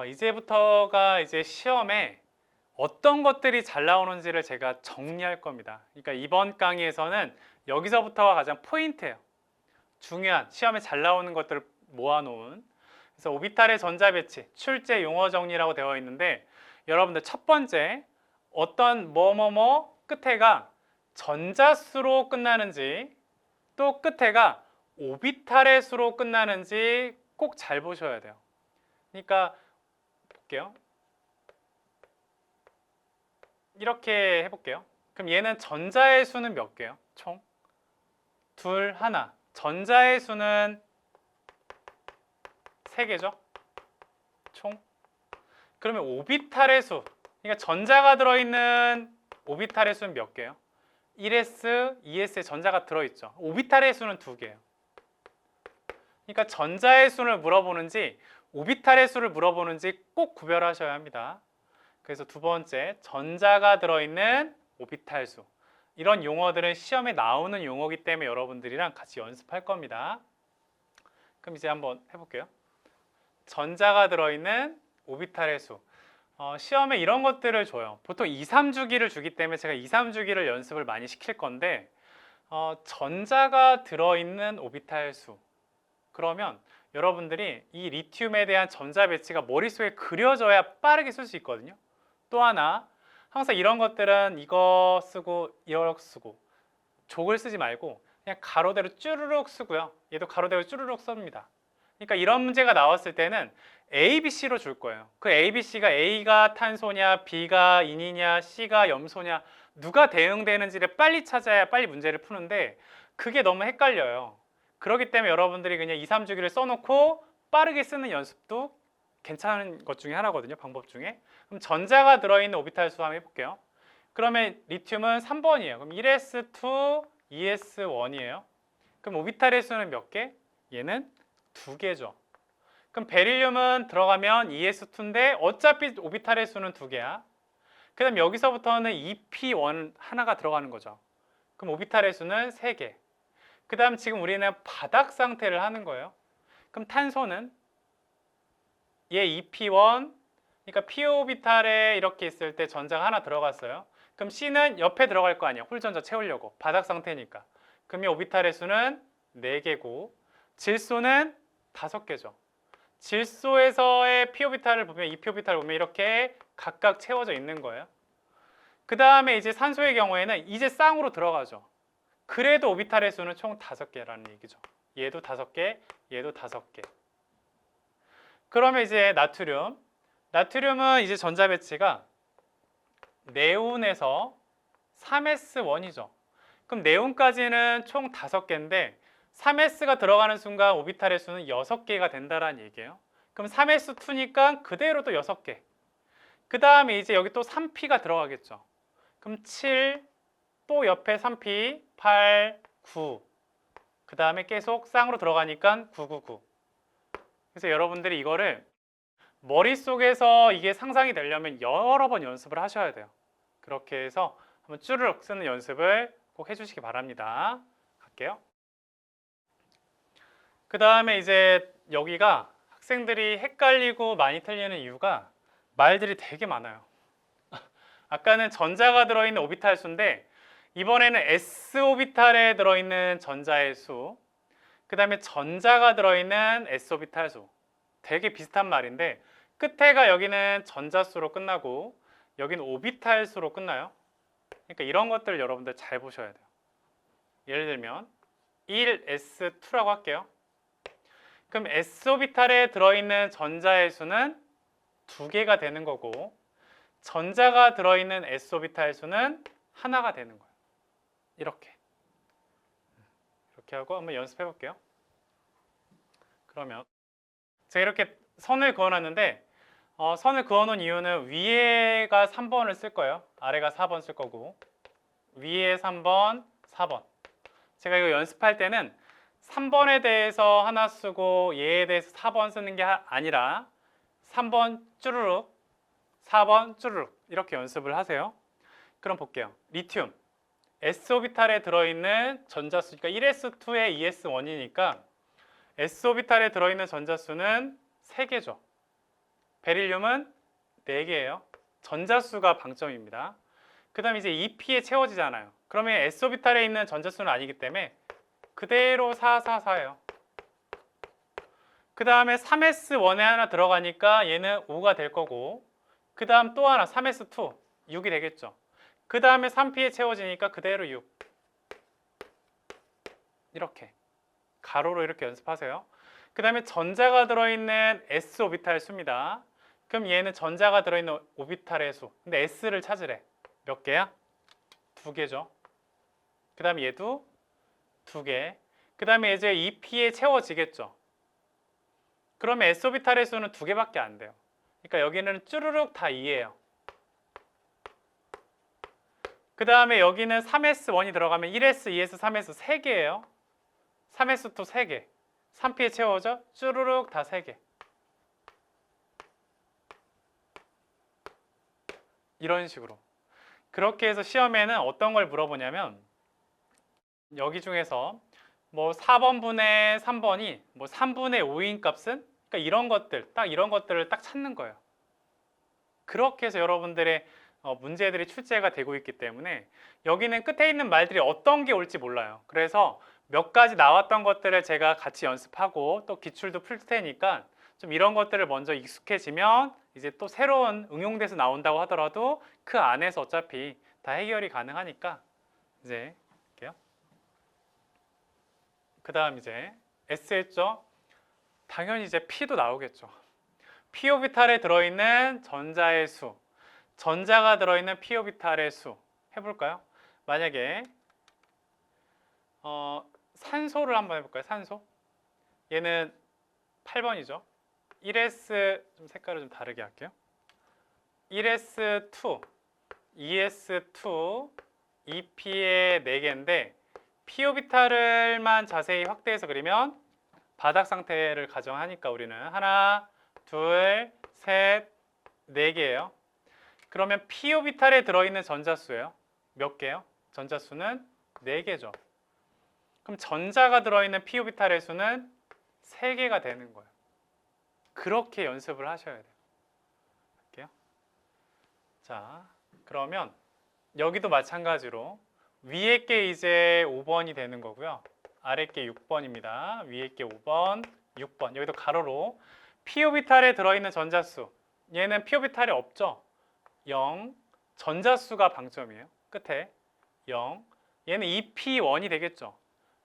이제부터가 이제 시험에 어떤 것들이 잘 나오는지를 제가 정리할 겁니다. 그러니까 이번 강의에서는 여기서부터가 가장 포인트예요. 중요한 시험에 잘 나오는 것들을 모아놓은. 그래서 오비탈의 전자 배치, 출제 용어 정리라고 되어 있는데 여러분들 첫 번째 어떤 뭐뭐뭐 끝에가 전자수로 끝나는지 또 끝에가 오비탈의 수로 끝나는지 꼭 잘 보셔야 돼요. 그러니까 볼게요. 이렇게 해볼게요. 그럼 얘는 전자의 수는 몇 개요? 총? 둘, 하나. 전자의 수는 3개죠? 총? 그러면 오비탈의 수. 그러니까 전자가 들어있는 오비탈의 수는 몇 개요? 1s, 2s의 전자가 들어있죠. 오비탈의 수는 2개예요. 그러니까 전자의 수를 물어보는지 오비탈의 수를 물어보는지 꼭 구별하셔야 합니다. 그래서 두 번째, 전자가 들어있는 오비탈 수. 이런 용어들은 시험에 나오는 용어이기 때문에 여러분들이랑 같이 연습할 겁니다. 그럼 이제 한번 해볼게요. 전자가 들어있는 오비탈의 수. 시험에 이런 것들을 줘요. 보통 2, 3주기를 주기 때문에 제가 2, 3주기를 연습을 많이 시킬 건데 전자가 들어있는 오비탈 수. 그러면 여러분들이 이 리튬에 대한 전자 배치가 머릿속에 그려져야 빠르게 쓸 수 있거든요. 또 하나, 항상 이런 것들은 이거 쓰고 이렇게 쓰고 족을 쓰지 말고 그냥 가로대로 쭈르륵 쓰고요. 얘도 가로대로 쭈르륵 씁니다. 그러니까 이런 문제가 나왔을 때는 A, B, C로 줄 거예요. 그 A, B, C가 A가 탄소냐, B가 인이냐, C가 염소냐 누가 대응되는지를 빨리 찾아야 빨리 문제를 푸는데 그게 너무 헷갈려요. 그렇기 때문에 여러분들이 그냥 2, 3주기를 써놓고 빠르게 쓰는 연습도 괜찮은 것 중에 하나거든요. 방법 중에. 그럼 전자가 들어있는 오비탈 수 한번 해볼게요. 그러면 리튬은 3번이에요. 그럼 1s2, 2s1이에요. 그럼 오비탈의 수는 몇 개? 얘는 2개죠. 그럼 베릴륨은 들어가면 2s2인데 어차피 오비탈의 수는 2개야. 그 다음 여기서부터는 2p1 하나가 들어가는 거죠. 그럼 오비탈의 수는 3개. 그 다음 지금 우리는 바닥 상태를 하는 거예요. 그럼 탄소는 얘 2p1, 그러니까 p 오비탈에 이렇게 있을 때 전자가 하나 들어갔어요. 그럼 C는 옆에 들어갈 거 아니야. 홀전자 채우려고. 바닥 상태니까. 그럼 이 오비탈의 수는 4개고 질소는 5개죠. 질소에서의 p 오비탈을 보면 2p 오비탈을 보면 이렇게 각각 채워져 있는 거예요. 그 다음에 이제 산소의 경우에는 이제 쌍으로 들어가죠. 그래도 오비탈의 수는 총 5개라는 얘기죠. 얘도 5개, 얘도 5개. 그러면 이제 나트륨. 나트륨은 이제 전자 배치가 네온에서 3s1이죠. 그럼 네온까지는 총 5개인데 3s가 들어가는 순간 오비탈의 수는 6개가 된다는 얘기예요. 그럼 3s2니까 그대로 또 6개. 그 다음에 이제 여기 또 3p가 들어가겠죠. 그럼 7, 또 옆에 3p, 8, 9. 그 다음에 계속 쌍으로 들어가니까 999. 그래서 여러분들이 이거를 머릿속에서 이게 상상이 되려면 여러 번 연습을 하셔야 돼요. 그렇게 해서 한번 쭈르륵 쓰는 연습을 꼭 해주시기 바랍니다. 갈게요. 그 다음에 이제 여기가 학생들이 헷갈리고 많이 틀리는 이유가 말들이 되게 많아요. 아까는 전자가 들어있는 오비탈 수인데 이번에는 s-오비탈에 들어있는 전자의 수, 그 다음에 전자가 들어있는 s-오비탈 수. 되게 비슷한 말인데 끝에가 여기는 전자수로 끝나고 여기는 오비탈 수로 끝나요. 그러니까 이런 것들을 여러분들 잘 보셔야 돼요. 예를 들면 1s2라고 할게요. 그럼 s-오비탈에 들어있는 전자의 수는 2개가 되는 거고 전자가 들어있는 s-오비탈 수는 하나가 되는 거예요. 이렇게 하고 한번 연습해 볼게요. 그러면 제가 이렇게 선을 그어놨는데 선을 그어놓은 이유는 위에가 3번을 쓸 거예요. 아래가 4번 쓸 거고 위에 3번, 4번. 제가 이거 연습할 때는 3번에 대해서 하나 쓰고 얘에 대해서 4번 쓰는 게 아니라 3번 쭈르륵, 4번 쭈르륵 이렇게 연습을 하세요. 그럼 볼게요. 리튬 s-오비탈에 들어있는 전자수니까 1s2에 2s1이니까 s-오비탈에 들어있는 전자수는 3개죠. 베릴륨은 4개예요. 전자수가 방점입니다. 그 다음에 이제 2p에 채워지잖아요. 그러면 s오비탈에 있는 전자수는 아니기 때문에 그대로 444예요. 그 다음에 3s1에 하나 들어가니까 얘는 5가 될 거고, 그 다음 또 하나 3s2 6이 되겠죠. 그 다음에 3p에 채워지니까 그대로 6. 이렇게 가로로 이렇게 연습하세요. 그 다음에 전자가 들어있는 s 오비탈 수입니다. 그럼 얘는 전자가 들어있는 오비탈의 수. 근데 s를 찾으래. 몇 개야? 2개죠. 그 다음에 얘도 2개. 그 다음에 이제 2p에 채워지겠죠. 그러면 s 오비탈의 수는 2개밖에 안 돼요. 그러니까 여기는 쭈루룩 다 2예요. 그 다음에 여기는 3s1이 들어가면 1s, 2s, 3s 3개예요. 3s2 3개. 3p에 채워져? 쭈루룩 다 3개. 이런 식으로. 그렇게 해서 시험에는 어떤 걸 물어보냐면 여기 중에서 뭐 4번분의 3번이 뭐 3분의 5인 값은? 그러니까 이런 것들, 딱 이런 것들을 딱 찾는 거예요. 그렇게 해서 여러분들의 문제들이 출제가 되고 있기 때문에 여기는 끝에 있는 말들이 어떤 게 올지 몰라요. 그래서 몇 가지 나왔던 것들을 제가 같이 연습하고 또 기출도 풀 테니까 좀 이런 것들을 먼저 익숙해지면 이제 또 새로운 응용돼서 나온다고 하더라도 그 안에서 어차피 다 해결이 가능하니까 이제 할게요. 그 다음 이제 S 했죠. 당연히 이제 P도 나오겠죠. P 오비탈에 들어있는 전자의 수, 전자가 들어있는 P 오비탈의 수 해볼까요? 만약에 산소를 한번 해볼까요? 산소. 얘는 8번이죠. 1s 좀 색깔을 좀 다르게 할게요. 1s2, 2s2, 2p의 4개인데 p 오비탈을만 자세히 확대해서 그리면 바닥 상태를 가정하니까 우리는 하나, 둘, 셋, 4개예요. 그러면 p 오비탈에 들어있는 전자수예요. 몇 개요? 전자수는 4개죠. 그럼 전자가 들어있는 p 오비탈의 수는 3개가 되는 거예요. 그렇게 연습을 하셔야 돼요. 할게요. 자, 그러면 여기도 마찬가지로 위에 게 이제 5번이 되는 거고요. 아래 게 6번입니다. 위에 게 5번, 6번. 여기도 가로로 p 오비탈에 들어있는 전자수. 얘는 p 오비탈이 없죠. 0. 전자수가 방점이에요. 끝에 0. 얘는 2p1이 되겠죠.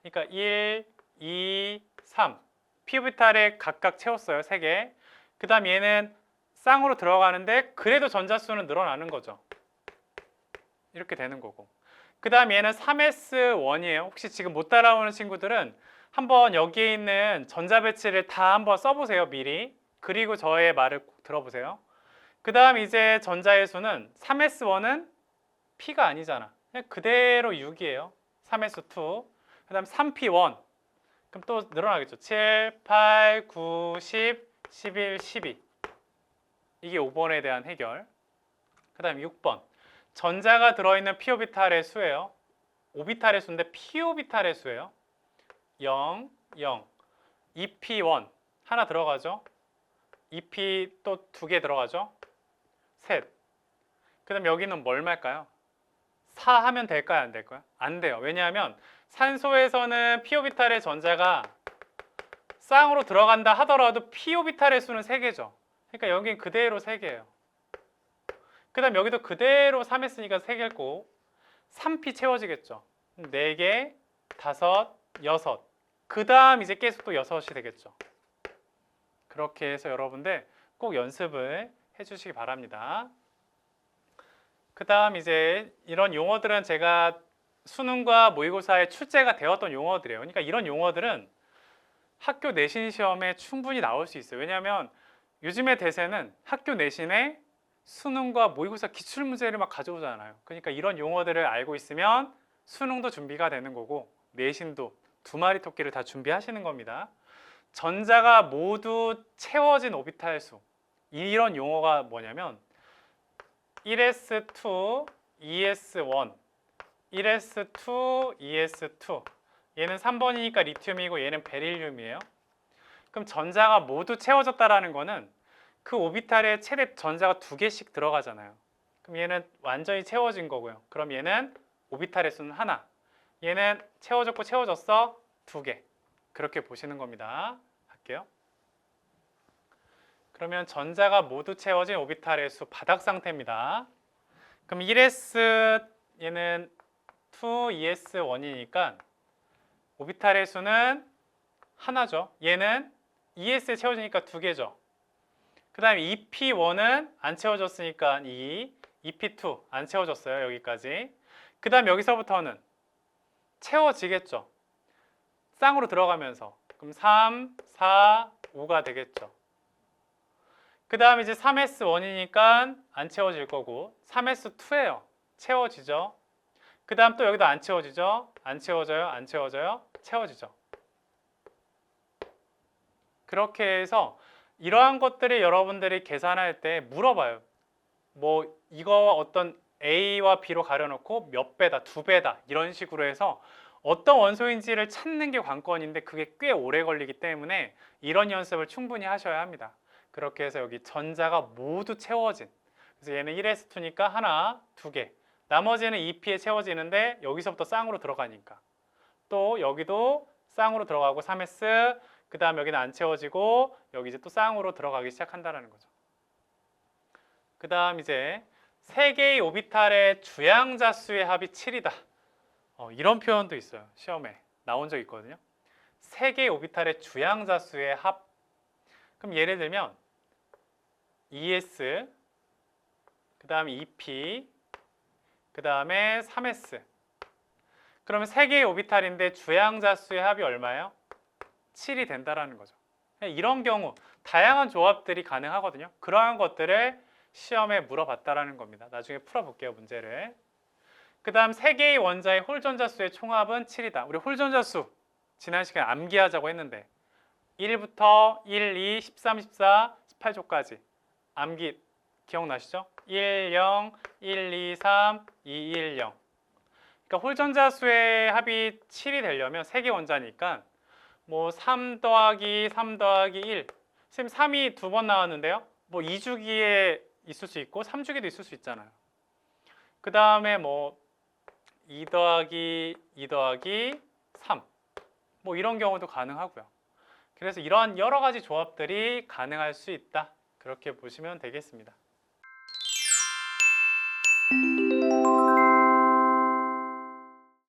그러니까 1, 2, 3. p 오비탈에 각각 채웠어요. 3개. 그 다음 얘는 쌍으로 들어가는데 그래도 전자수는 늘어나는 거죠. 이렇게 되는 거고. 그 다음 얘는 3s1이에요. 혹시 지금 못 따라오는 친구들은 한번 여기에 있는 전자 배치를 다 한번 써보세요. 미리. 그리고 저의 말을 꼭 들어보세요. 그 다음 이제 전자의 수는 3s1은 p가 아니잖아. 그냥 그대로 6이에요. 3s2. 그 다음 3p1. 그럼 또 늘어나겠죠. 7, 8, 9, 10, 11, 12. 이게 5번에 대한 해결. 그 다음 6번. 전자가 들어있는 p 오비탈의 수예요. 오비탈의 수인데 p 오비탈의 수예요. 0, 0. 2p1 하나 들어가죠. 2p 또 2개 들어가죠. 셋. 그 다음 여기는 뭘 말까요? 4 하면 될까요? 안 될까요? 안 돼요. 왜냐하면 산소에서는 p 오비탈의 전자가 쌍으로 들어간다 하더라도 p 오비탈의 수는 3개죠. 그러니까 여긴 그대로 3개예요. 그 다음 여기도 그대로 3 했으니까 3개일 거고 3p 채워지겠죠. 4개, 5, 6. 그 다음 이제 계속 또 6이 되겠죠. 그렇게 해서 여러분들 꼭 연습을 해주시기 바랍니다. 그 다음 이제 이런 용어들은 제가 수능과 모의고사에 출제가 되었던 용어들이에요. 그러니까 이런 용어들은 학교 내신 시험에 충분히 나올 수 있어요. 왜냐하면 요즘의 대세는 학교 내신에 수능과 모의고사 기출문제를 막 가져오잖아요. 그러니까 이런 용어들을 알고 있으면 수능도 준비가 되는 거고 내신도 2마리 토끼를 다 준비하시는 겁니다. 전자가 모두 채워진 오비탈 수. 이런 용어가 뭐냐면 1s2, 2s1, 1s2, 2s2. 얘는 3번이니까 리튬이고 얘는 베릴륨이에요. 그럼 전자가 모두 채워졌다라는 거는 그 오비탈에 최대 전자가 2개씩 들어가잖아요. 그럼 얘는 완전히 채워진 거고요. 그럼 얘는 오비탈의 수는 하나. 얘는 채워졌고 채워졌어 2개. 그렇게 보시는 겁니다. 할게요. 그러면 전자가 모두 채워진 오비탈의 수 바닥 상태입니다. 그럼 1s 얘는 2es1이니까 오비탈의 수는 하나죠. 얘는 2s에 채워지니까 2개죠. 그 다음에 2p1은 안 채워졌으니까 2, 2p2 안 채워졌어요. 여기까지. 그 다음 여기서부터는 채워지겠죠. 쌍으로 들어가면서. 그럼 3, 4, 5가 되겠죠. 그 다음 이제 3s1이니까 안 채워질 거고 3s2예요. 채워지죠. 그 다음 또 여기도 안 채워지죠. 안 채워져요. 안 채워져요. 채워지죠. 그렇게 해서 이러한 것들이 여러분들이 계산할 때 물어봐요. 뭐 이거 어떤 A와 B로 가려놓고 몇 배다, 2배다 이런 식으로 해서 어떤 원소인지를 찾는 게 관건인데 그게 꽤 오래 걸리기 때문에 이런 연습을 충분히 하셔야 합니다. 그렇게 해서 여기 전자가 모두 채워진, 그래서 얘는 1s2니까 하나, 2개, 나머지는 2p에 채워지는데 여기서부터 쌍으로 들어가니까 또 여기도 쌍으로 들어가고 3s, 그 다음 여기는 안 채워지고 여기 이제 또 쌍으로 들어가기 시작한다는 거죠. 그 다음 이제 3개의 오비탈의 주양자수의 합이 7이다. 이런 표현도 있어요. 시험에 나온 적 있거든요. 3개의 오비탈의 주양자수의 합. 그럼 예를 들면 2s, 그 다음 2p, 그 다음에 3s. 그러면 3개의 오비탈인데 주양자수의 합이 얼마예요? 7이 된다라는 거죠. 이런 경우 다양한 조합들이 가능하거든요. 그러한 것들을 시험에 물어봤다라는 겁니다. 나중에 풀어볼게요, 문제를. 그 다음 3개의 원자의 홀전자수의 총합은 7이다. 우리 홀전자수 지난 시간에 암기하자고 했는데 1부터 1, 2, 13, 14, 18조까지 암기 기억나시죠? 1, 0, 1, 2, 3, 2, 1, 0. 그러니까 홀전자수의 합이 7이 되려면 3개 원자니까 뭐 3 더하기 3 더하기 1. 선생님 3이 2번 나왔는데요. 뭐 2주기에 있을 수 있고 3주기도 있을 수 있잖아요. 그 다음에 뭐 2 더하기 2 더하기 3. 뭐 이런 경우도 가능하고요. 그래서 이러한 여러 가지 조합들이 가능할 수 있다. 그렇게 보시면 되겠습니다.